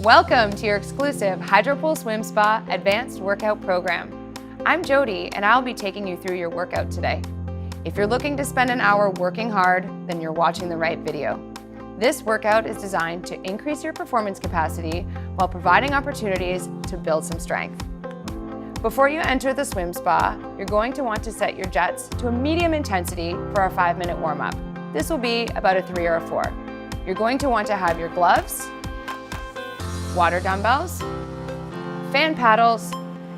Welcome to your exclusive Hydropool Swim Spa Advanced Workout Program. I'm Jodie, and I'll be taking you through your workout today. If you're looking to spend an hour working hard, then you're watching the right video. This workout is designed to increase your performance capacity while providing opportunities to build some strength. Before you enter the swim spa, you're going to want to set your jets to a medium intensity for our 5-minute warm-up. This will be about a 3 or a 4. You're going to want to have your gloves, water dumbbells, fan paddles,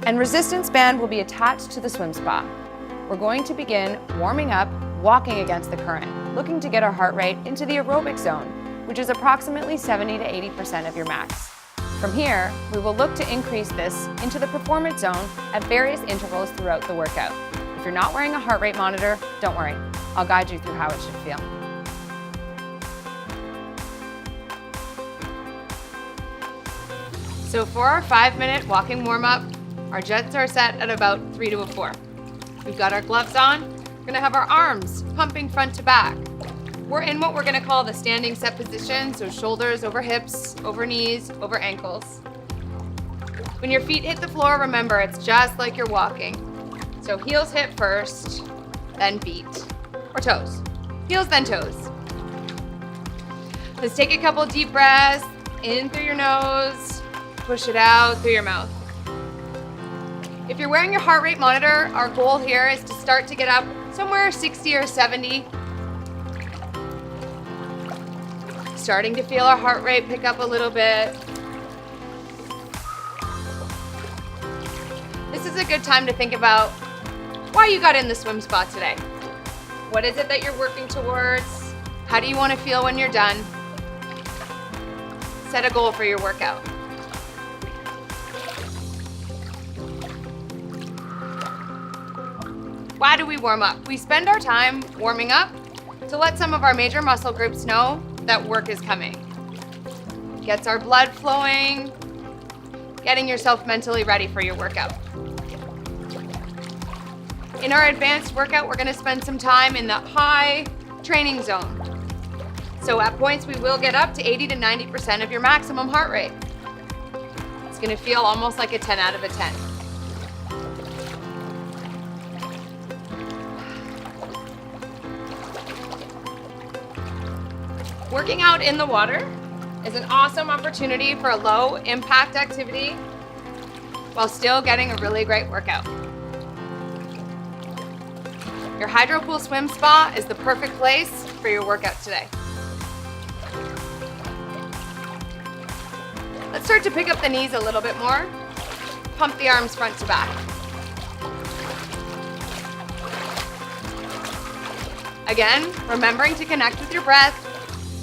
and resistance band will be attached to the swim spa. We're going to begin warming up, walking against the current, looking to get our heart rate into the aerobic zone, which is approximately 70 to 80% of your max. From here, we will look to increase this into the performance zone at various intervals throughout the workout. If you're not wearing a heart rate monitor, don't worry. I'll guide you through how it should feel. So for our 5-minute walking warm-up, our jets are set at about 3 to a 4. We've got our gloves on. We're gonna have our arms pumping front to back. We're in what we're gonna call the standing set position, so shoulders over hips, over knees, over ankles. When your feet hit the floor, remember it's just like you're walking. So heels hit first, then feet, or toes. Heels, then toes. Let's take a couple deep breaths, in through your nose, push it out through your mouth. If you're wearing your heart rate monitor, our goal here is to start to get up somewhere 60 or 70. Starting to feel our heart rate pick up a little bit. This is a good time to think about why you got in the swim spa today. What is it that you're working towards? How do you want to feel when you're done? Set a goal for your workout. Why do we warm up? We spend our time warming up to let some of our major muscle groups know that work is coming. Gets our blood flowing, getting yourself mentally ready for your workout. In our advanced workout, we're gonna spend some time in the high training zone. So at points, we will get up to 80 to 90% of your maximum heart rate. It's gonna feel almost like a 10 out of a 10. Working out in the water is an awesome opportunity for a low impact activity while still getting a really great workout. Your Hydropool Swim Spa is the perfect place for your workout today. Let's start to pick up the knees a little bit more. Pump the arms front to back. Again, remembering to connect with your breath,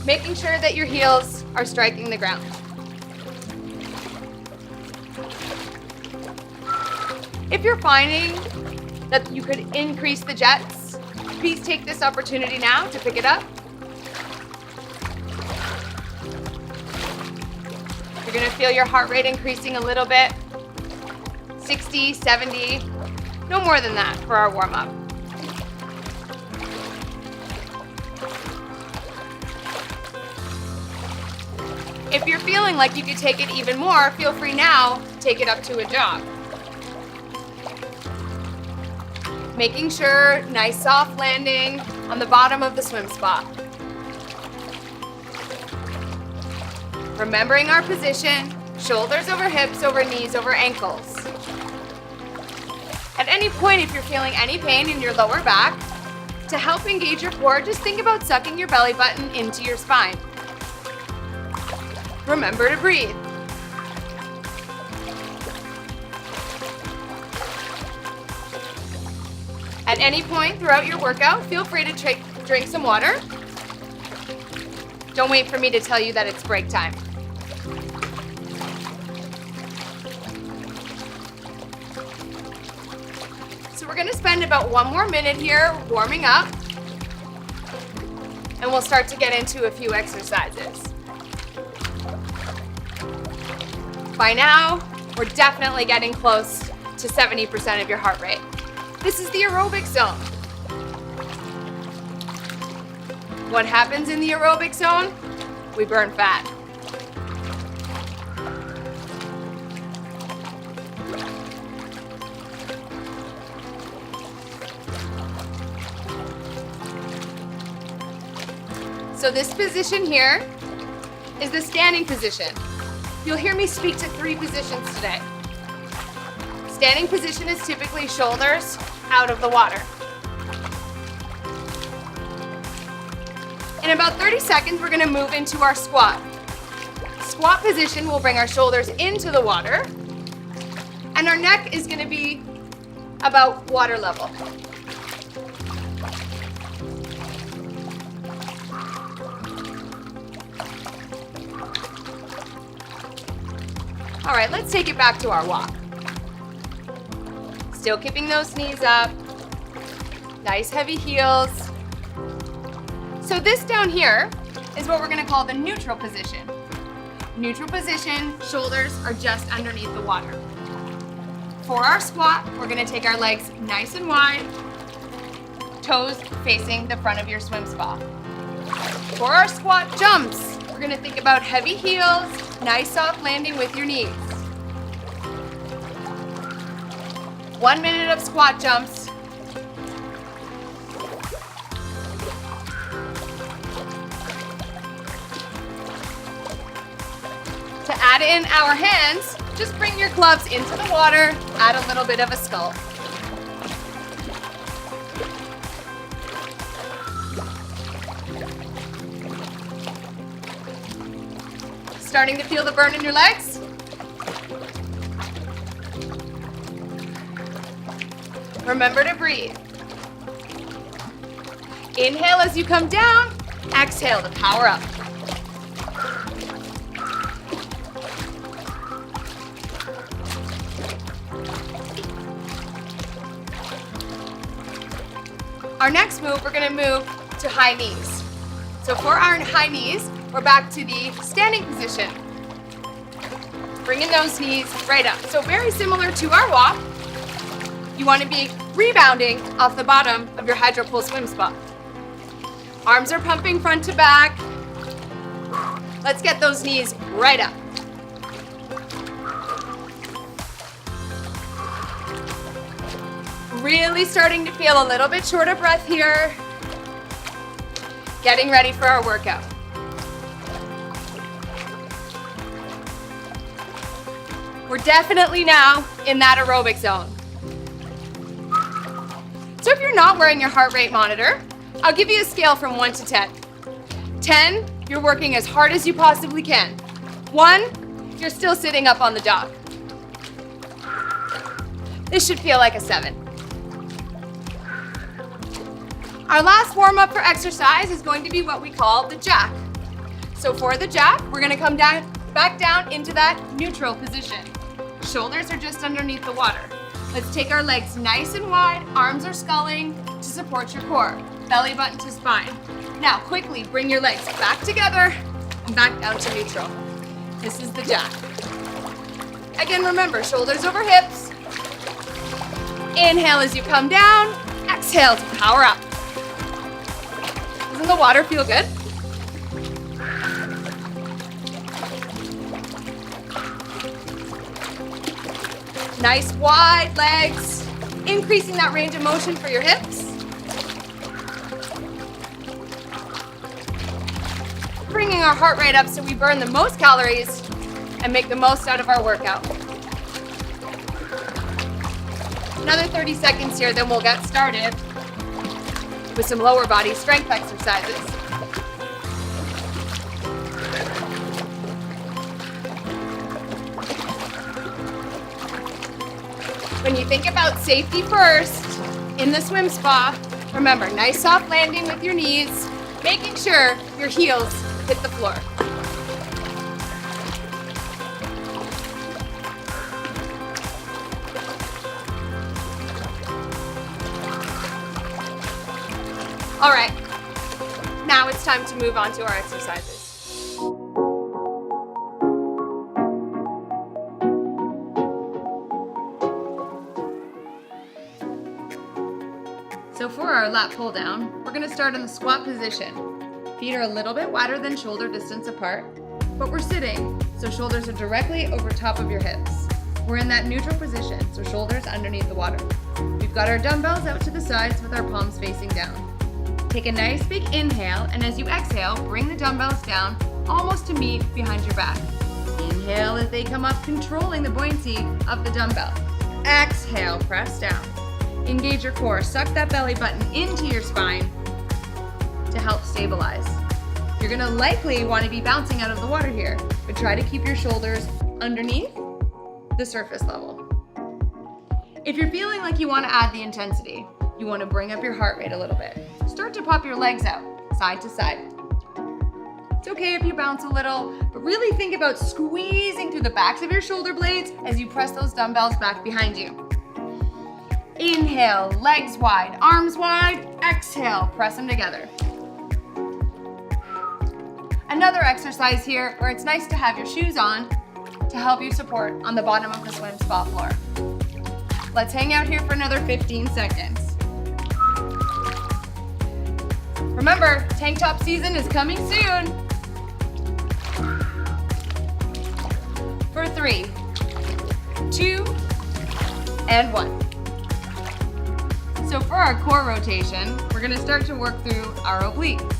making sure that your heels are striking the ground. If you're finding that you could increase the jets, please take this opportunity now to pick it up. You're gonna feel your heart rate increasing a little bit, 60, 70, no more than that for our warm-up. If you're feeling like you could take it even more, feel free now to take it up to a jog. Making sure nice soft landing on the bottom of the swim spa. Remembering our position, shoulders over hips, over knees, over ankles. At any point, if you're feeling any pain in your lower back, to help engage your core, just think about sucking your belly button into your spine. Remember to breathe. At any point throughout your workout, feel free to drink some water. Don't wait for me to tell you that it's break time. So we're gonna spend about 1 more minute here warming up, and we'll start to get into a few exercises. By now, we're definitely getting close to 70% of your heart rate. This is the aerobic zone. What happens in the aerobic zone? We burn fat. So this position here is the standing position. You'll hear me speak to 3 positions today. Standing position is typically shoulders out of the water. In about 30 seconds, we're gonna move into our squat. Squat position will bring our shoulders into the water, and our neck is gonna be about water level. All right, let's take it back to our walk. Still keeping those knees up. Nice heavy heels. So this down here is what we're gonna call the neutral position. Neutral position, shoulders are just underneath the water. For our squat, we're gonna take our legs nice and wide, toes facing the front of your swim spa. For our squat jumps, we're gonna think about heavy heels, nice soft landing with your knees. 1 minute of squat jumps. To add in our hands, just bring your gloves into the water, add a little bit of a sculpt. Starting to feel the burn in your legs? Remember to breathe. Inhale as you come down, exhale to power up. Our next move, we're gonna move to high knees. So for our high knees, we're back to the standing position. Bringing those knees right up. So very similar to our walk, you wanna be rebounding off the bottom of your Hydropool Swim Spa. Arms are pumping front to back. Let's get those knees right up. Really starting to feel a little bit short of breath here. Getting ready for our workout. We're definitely now in that aerobic zone. So if you're not wearing your heart rate monitor, I'll give you a scale from 1 to 10. 10, you're working as hard as you possibly can. 1, you're still sitting up on the dock. This should feel like a 7. Our last warm-up for exercise is going to be what we call the jack. So for the jack, we're gonna come back down into that neutral position. Shoulders are just underneath the water. Let's take our legs nice and wide, arms are sculling to support your core, belly button to spine. Now quickly bring your legs back together and back down to neutral. This is the jack. Again, remember, shoulders over hips. Inhale as you come down, exhale to power up. Doesn't the water feel good? Nice wide legs, increasing that range of motion for your hips. Bringing our heart rate up so we burn the most calories and make the most out of our workout. Another 30 seconds here, then we'll get started with some lower body strength exercises. When you think about safety first in the swim spa, remember, nice soft landing with your knees, making sure your heels hit the floor. All right, now it's time to move on to our exercises. So for our lat pull down, we're gonna start in the squat position. Feet are a little bit wider than shoulder distance apart, but we're sitting, so shoulders are directly over top of your hips. We're in that neutral position, so shoulders underneath the water. We've got our dumbbells out to the sides with our palms facing down. Take a nice big inhale, and as you exhale, bring the dumbbells down almost to meet behind your back. Inhale as they come up, controlling the buoyancy of the dumbbell. Exhale, press down. Engage your core, suck that belly button into your spine to help stabilize. You're gonna likely want to be bouncing out of the water here, but try to keep your shoulders underneath the surface level. If you're feeling like you want to add the intensity, you want to bring up your heart rate a little bit. Start to pop your legs out, side to side. It's okay if you bounce a little, but really think about squeezing through the backs of your shoulder blades as you press those dumbbells back behind you. Inhale, legs wide, arms wide. Exhale, press them together. Another exercise here where it's nice to have your shoes on to help you support on the bottom of the swim spa floor. Let's hang out here for another 15 seconds. Remember, tank top season is coming soon. For 3, 2, and 1. So for our core rotation, we're gonna start to work through our obliques.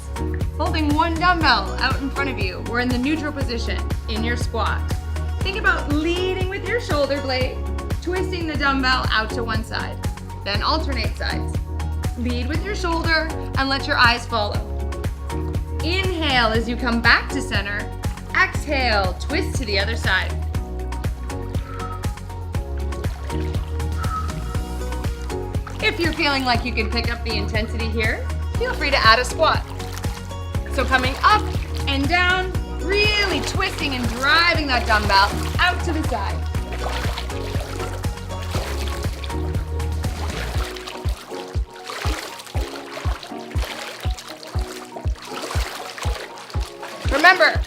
Holding one dumbbell out in front of you, we're in the neutral position in your squat. Think about leading with your shoulder blade, twisting the dumbbell out to one side, then alternate sides. Lead with your shoulder and let your eyes follow. Inhale as you come back to center. Exhale, twist to the other side. If you're feeling like you can pick up the intensity here, feel free to add a squat. So coming up and down, really twisting and driving that dumbbell out to the side. Remember,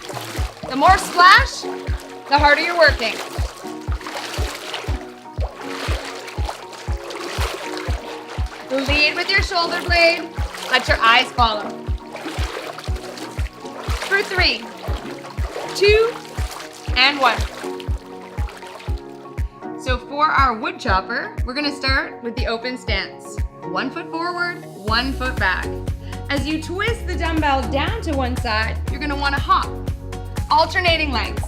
the more splash, the harder you're working. Lead with your shoulder blade. Let your eyes follow. For 3, 2, and 1. So for our wood chopper, we're gonna start with the open stance. 1 foot forward, 1 foot back. As you twist the dumbbell down to one side, you're gonna wanna hop, alternating legs,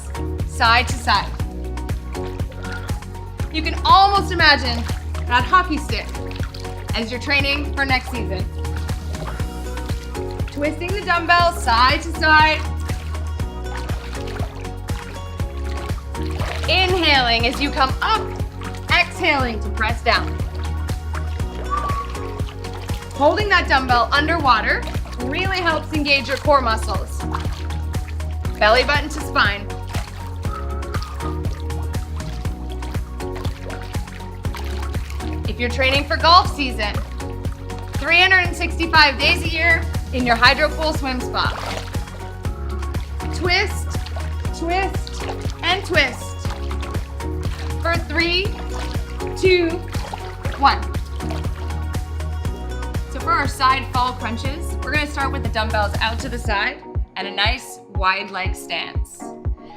side to side. You can almost imagine that hockey stick as you're training for next season. Twisting the dumbbell side to side. Inhaling as you come up, exhaling to press down. Holding that dumbbell underwater really helps engage your core muscles. Belly button to spine. If you're training for golf season, 365 days a year in your Hydropool Swim Spa. Twist, twist, and twist. For 3, 2, 1. So for our side fall crunches, we're gonna start with the dumbbells out to the side and a nice wide leg stance.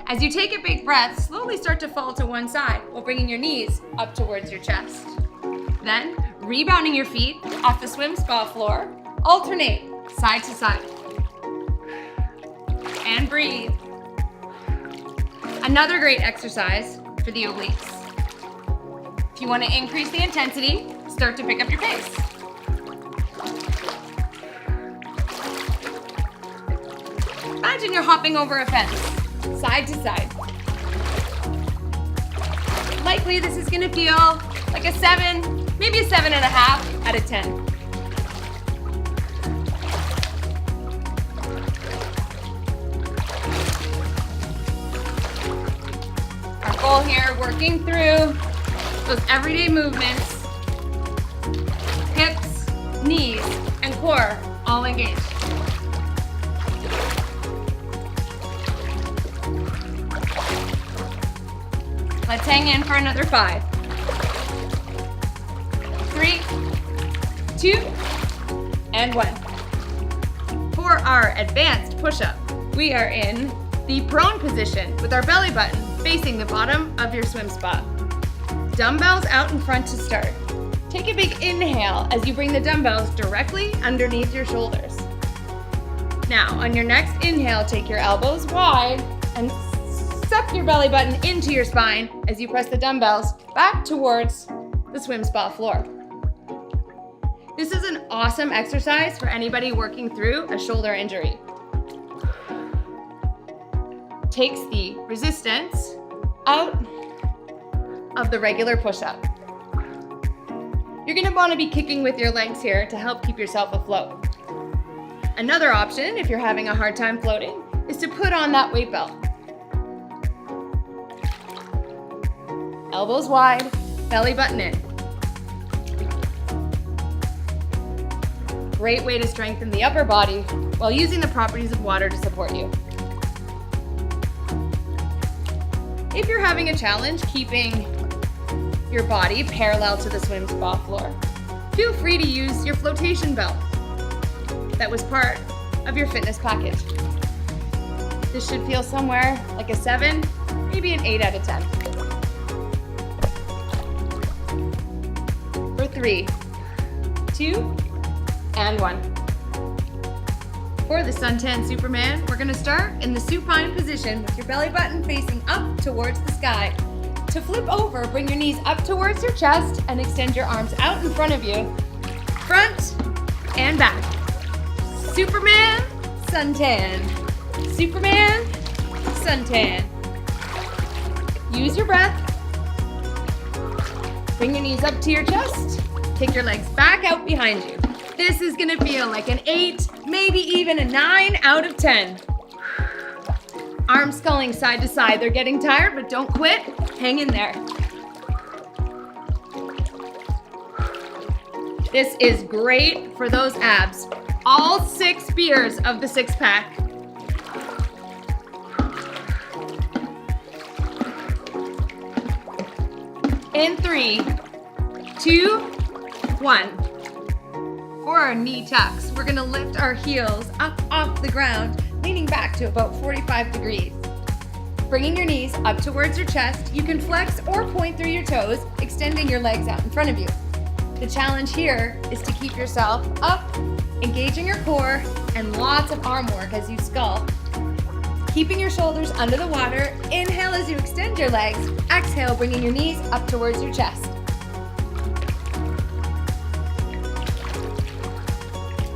As you take a big breath, slowly start to fall to one side while bringing your knees up towards your chest. Then, rebounding your feet off the swim spa floor, alternate side to side. And breathe. Another great exercise for the obliques. If you want to increase the intensity, start to pick up your pace. Imagine you're hopping over a fence, side to side. Likely this is going to feel like a 7, maybe a 7.5 out of 10. Our goal here, working through those everyday movements, hips, knees, and core all engaged. Let's hang in for another 5. 3, 2, and 1. For our advanced push-up, we are in the prone position with our belly button facing the bottom of your swim spa. Dumbbells out in front to start. Take a big inhale as you bring the dumbbells directly underneath your shoulders. Now, on your next inhale, take your elbows wide and suck your belly button into your spine as you press the dumbbells back towards the swim spa floor. This is an awesome exercise for anybody working through a shoulder injury. Takes the resistance out of the regular push-up. You're going to want to be kicking with your legs here to help keep yourself afloat. Another option, if you're having a hard time floating, is to put on that weight belt. Elbows wide, belly button in. Great way to strengthen the upper body while using the properties of water to support you. If you're having a challenge keeping your body parallel to the swim spa floor, feel free to use your flotation belt that was part of your fitness package. This should feel somewhere like a 7, maybe an 8 out of 10. For 3, 2, and 1. For the Suntan Superman, we're gonna start in the supine position with your belly button facing up towards the sky. To flip over, bring your knees up towards your chest and extend your arms out in front of you. Front and back. Superman, Suntan. Superman, Suntan. Use your breath. Bring your knees up to your chest. Kick your legs back out behind you. This is gonna feel like an 8, maybe even a 9 out of 10. Arms sculling side to side. They're getting tired, but don't quit. Hang in there. This is great for those abs. All 6 beers of the 6-pack. In 3, 2, 1. For our knee tucks, we're gonna lift our heels up off the ground, leaning back to about 45 degrees. Bringing your knees up towards your chest, you can flex or point through your toes, extending your legs out in front of you. The challenge here is to keep yourself up, engaging your core, and lots of arm work as you scull. Keeping your shoulders under the water, inhale as you extend your legs, exhale bringing your knees up towards your chest.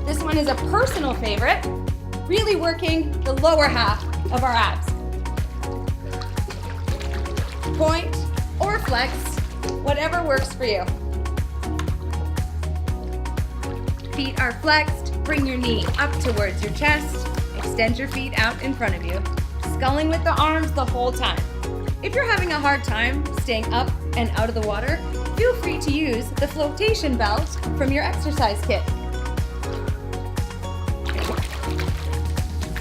This one is a personal favorite, really working the lower half of our abs. Point or flex, whatever works for you. Feet are flexed, bring your knee up towards your chest, extend your feet out in front of you, sculling with the arms the whole time. If you're having a hard time staying up and out of the water, feel free to use the flotation belt from your exercise kit.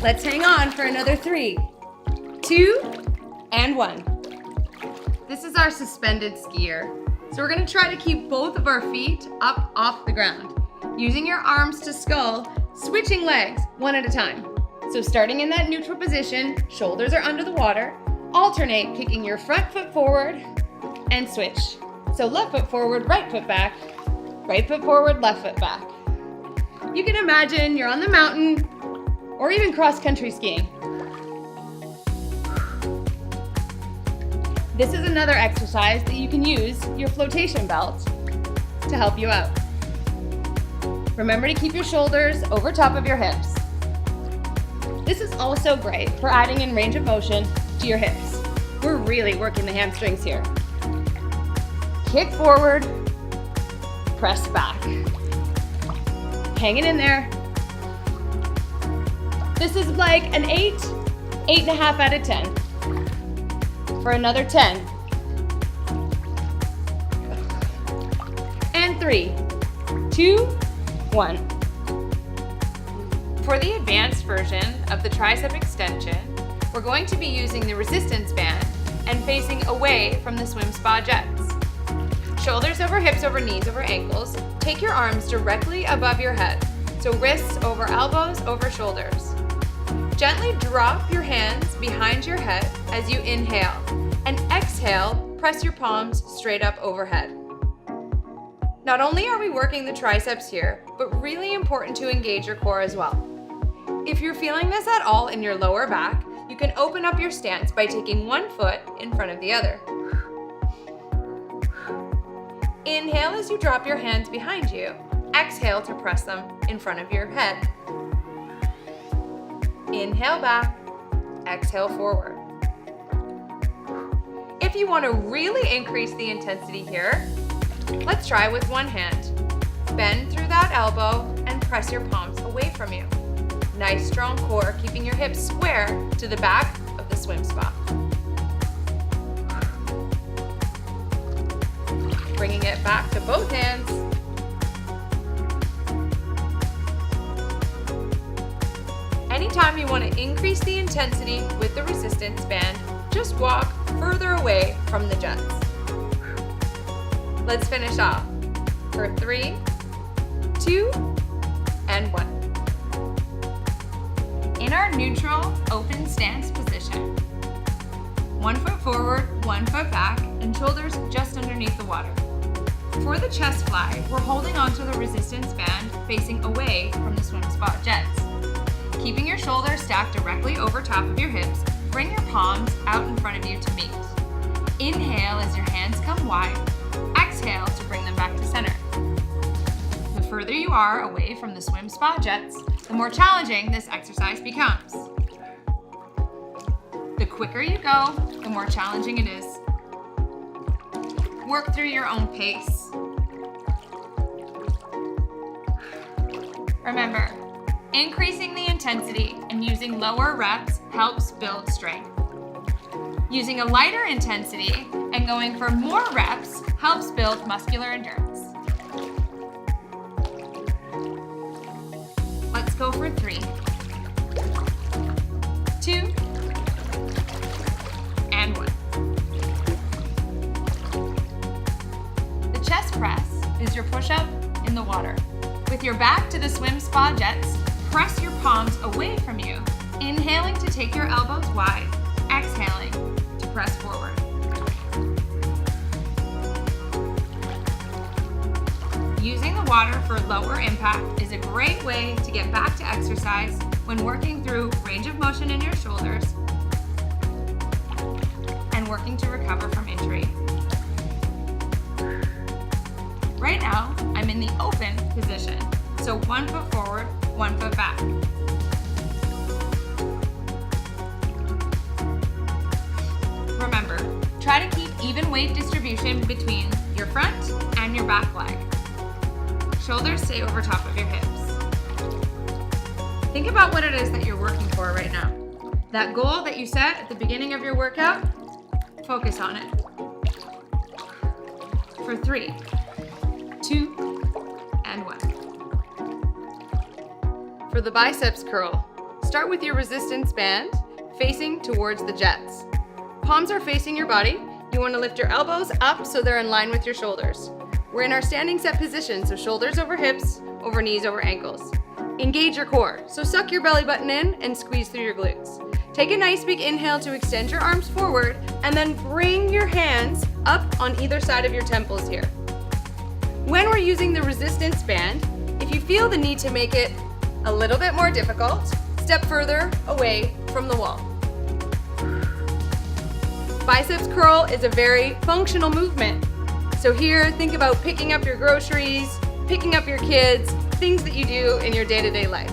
Let's hang on for another 3, 2, and 1. This is our suspended skier. So we're gonna try to keep both of our feet up off the ground. Using your arms to scull, switching legs one at a time. So starting in that neutral position, shoulders are under the water, alternate kicking your front foot forward and switch. So left foot forward, right foot back, right foot forward, left foot back. You can imagine you're on the mountain or even cross-country skiing. This is another exercise that you can use your flotation belt to help you out. Remember to keep your shoulders over top of your hips. This is also great for adding in range of motion to your hips. We're really working the hamstrings here. Kick forward, press back. Hanging in there. This is like an 8, 8.5 out of 10. For another 10. And 3, 2, 1. For the advanced version of the tricep extension, we're going to be using the resistance band and facing away from the swim spa jets. Shoulders over hips over knees over ankles. Take your arms directly above your head. So wrists over elbows over shoulders. Gently drop your hands behind your head as you inhale, and exhale, press your palms straight up overhead. Not only are we working the triceps here, but really important to engage your core as well. If you're feeling this at all in your lower back, you can open up your stance by taking one foot in front of the other. Inhale as you drop your hands behind you. Exhale to press them in front of your head. Inhale back, exhale forward. If you want to really increase the intensity here, let's try with one hand. Bend through that elbow and press your palms away from you. Nice strong core, keeping your hips square to the back of the swim spa. Bringing it back to both hands. Anytime you want to increase the intensity with the resistance band, just walk further away from the jets. Let's finish off for 3, 2, and 1. In our neutral open stance position, 1 foot forward, 1 foot back, and shoulders just underneath the water. For the chest fly, we're holding onto the resistance band facing away from the swim spa jets. Keeping your shoulders stacked directly over top of your hips, bring your palms out in front of you to meet. Inhale as your hands come wide. Exhale to bring them back to center. The further you are away from the swim spa jets, the more challenging this exercise becomes. The quicker you go, the more challenging it is. Work through your own pace. Remember, increasing the intensity and using lower reps helps build strength. Using a lighter intensity and going for more reps helps build muscular endurance. Let's go for 3, 2, and 1. The chest press is your push-up in the water. With your back to the swim spa jets, press your palms away from you, inhaling to take your elbows wide, exhaling to press forward. Using the water for lower impact is a great way to get back to exercise when working through range of motion in your shoulders and working to recover from injury. Right now, I'm in the open position, so 1 foot forward, 1 foot back. Remember, try to keep even weight distribution between your front and your back leg. Shoulders stay over top of your hips. Think about what it is that you're working for right now. That goal that you set at the beginning of your workout, focus on it. For 3, 2, and 1. For the biceps curl, start with your resistance band facing towards the jets. Palms are facing your body. You want to lift your elbows up so they're in line with your shoulders. We're in our standing set position, so shoulders over hips, over knees, over ankles. Engage your core, so suck your belly button in and squeeze through your glutes. Take a nice big inhale to extend your arms forward, and then bring your hands up on either side of your temples here. When we're using the resistance band, if you feel the need to make it a little bit more difficult, step further away from the wall. Biceps curl is a very functional movement. So here, think about picking up your groceries, picking up your kids, things that you do in your day-to-day life.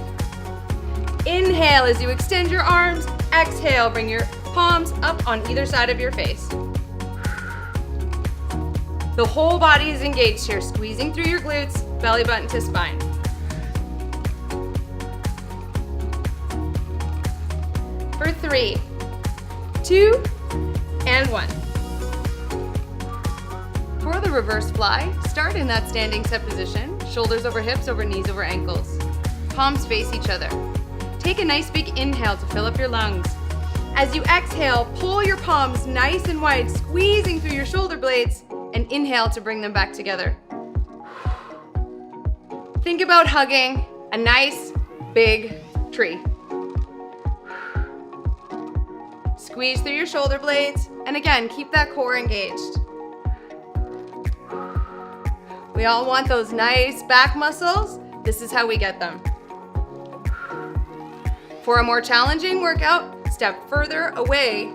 Inhale as you extend your arms. Exhale, bring your palms up on either side of your face. The whole body is engaged here, squeezing through your glutes, belly button to spine. For 3, 2, and 1. For the reverse fly, start in that standing set position, shoulders over hips, over knees, over ankles. Palms face each other. Take a nice big inhale to fill up your lungs. As you exhale, pull your palms nice and wide, squeezing through your shoulder blades, and inhale to bring them back together. Think about hugging a nice big tree. Squeeze through your shoulder blades, and again, keep that core engaged. We all want those nice back muscles. This is how we get them. For a more challenging workout, step further away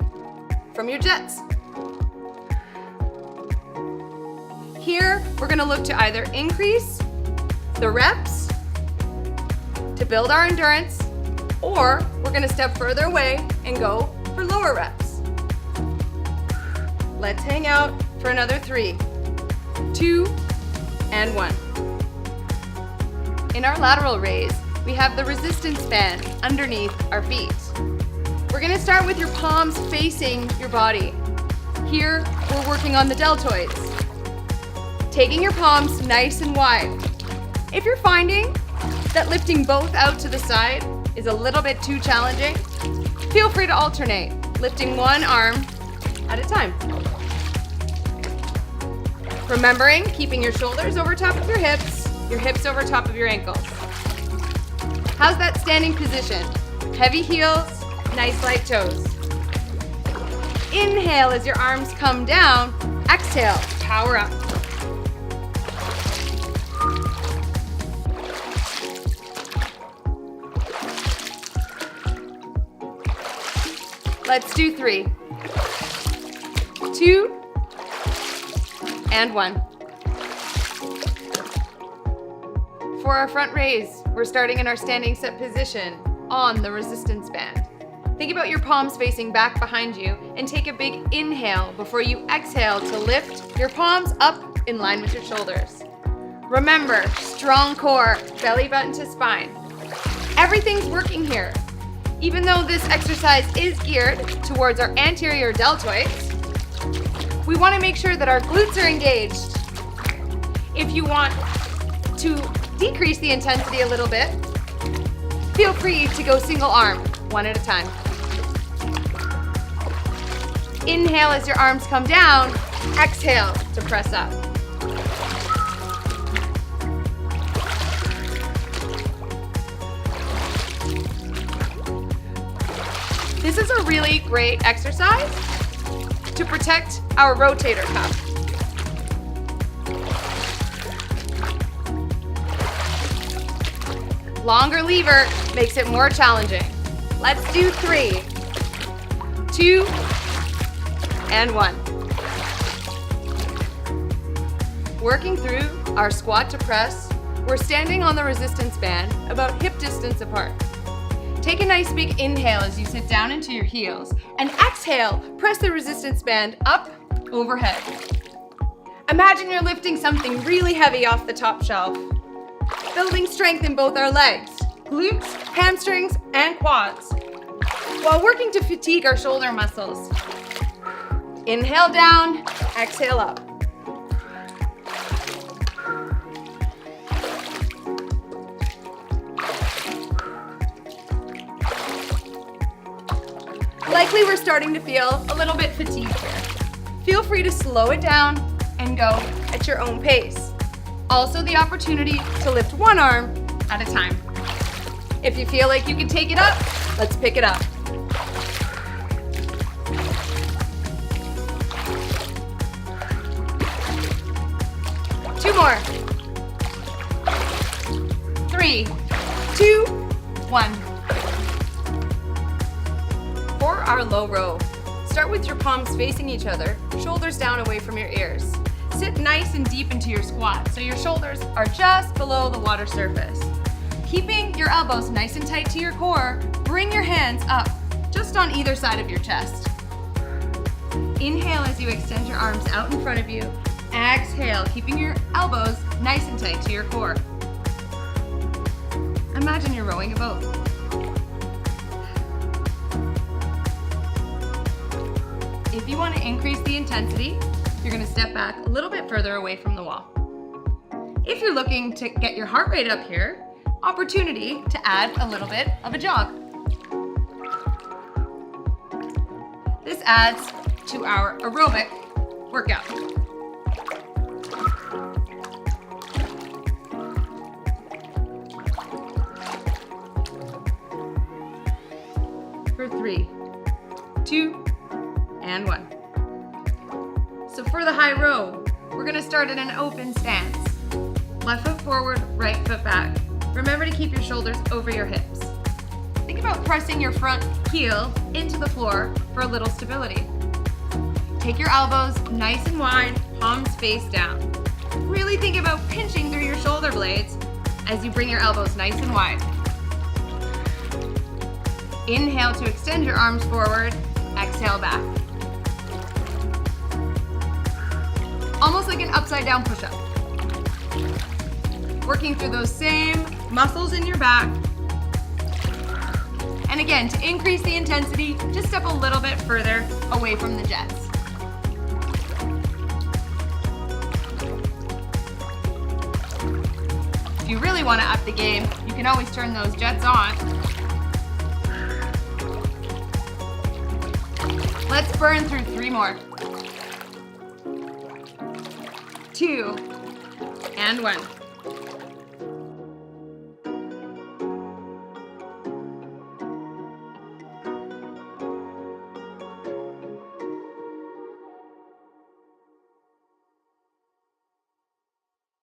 from your jets. Here, we're gonna look to either increase the reps to build our endurance, or we're gonna step further away and go for lower reps. Let's hang out for another 3, 2, and 1. In our lateral raise, we have the resistance band underneath our feet. We're gonna start with your palms facing your body. Here, we're working on the deltoids. Taking your palms nice and wide. If you're finding that lifting both out to the side is a little bit too challenging, feel free to alternate, lifting one arm at a time. Remembering, keeping your shoulders over top of your hips over top of your ankles. How's that standing position? Heavy heels, nice light toes. Inhale as your arms come down. Exhale, power up. Let's do 3, 2, and 1. For our front raise, we're starting in our standing set position on the resistance band. Think about your palms facing back behind you and take a big inhale before you exhale to lift your palms up in line with your shoulders. Remember, strong core, belly button to spine. Everything's working here. Even though this exercise is geared towards our anterior deltoids, we want to make sure that our glutes are engaged. If you want to decrease the intensity a little bit, feel free to go single arm, one at a time. Inhale as your arms come down, exhale to press up. This is a really great exercise to protect our rotator cuff. Longer lever makes it more challenging. Let's do 3, 2, and 1. Working through our squat to press, we're standing on the resistance band about hip distance apart. Take a nice big inhale as you sit down into your heels, and exhale, press the resistance band up overhead. Imagine you're lifting something really heavy off the top shelf, building strength in both our legs, glutes, hamstrings, and quads, while working to fatigue our shoulder muscles. Inhale down, exhale up. Likely we're starting to feel a little bit fatigued here. Feel free to slow it down and go at your own pace. Also the opportunity to lift one arm at a time. If you feel like you can take it up, let's pick it up. Two more. 3, 2, 1. For our low row, start with your palms facing each other, shoulders down away from your ears. Sit nice and deep into your squat so your shoulders are just below the water surface. Keeping your elbows nice and tight to your core, bring your hands up just on either side of your chest. Inhale as you extend your arms out in front of you. Exhale, keeping your elbows nice and tight to your core. Imagine you're rowing a boat. If you want to increase the intensity, you're going to step back a little bit further away from the wall. If you're looking to get your heart rate up here, opportunity to add a little bit of a jog. This adds to our aerobic workout. For 3, 2, and 1. So for the high row, we're gonna start in an open stance. Left foot forward, right foot back. Remember to keep your shoulders over your hips. Think about pressing your front heel into the floor for a little stability. Take your elbows nice and wide, palms face down. Really think about pinching through your shoulder blades as you bring your elbows nice and wide. Inhale to extend your arms forward, exhale back. Almost like an upside down push-up. Working through those same muscles in your back. And again, to increase the intensity, just step a little bit further away from the jets. If you really want to up the game, you can always turn those jets on. Let's burn through 3 more. 2 and 1.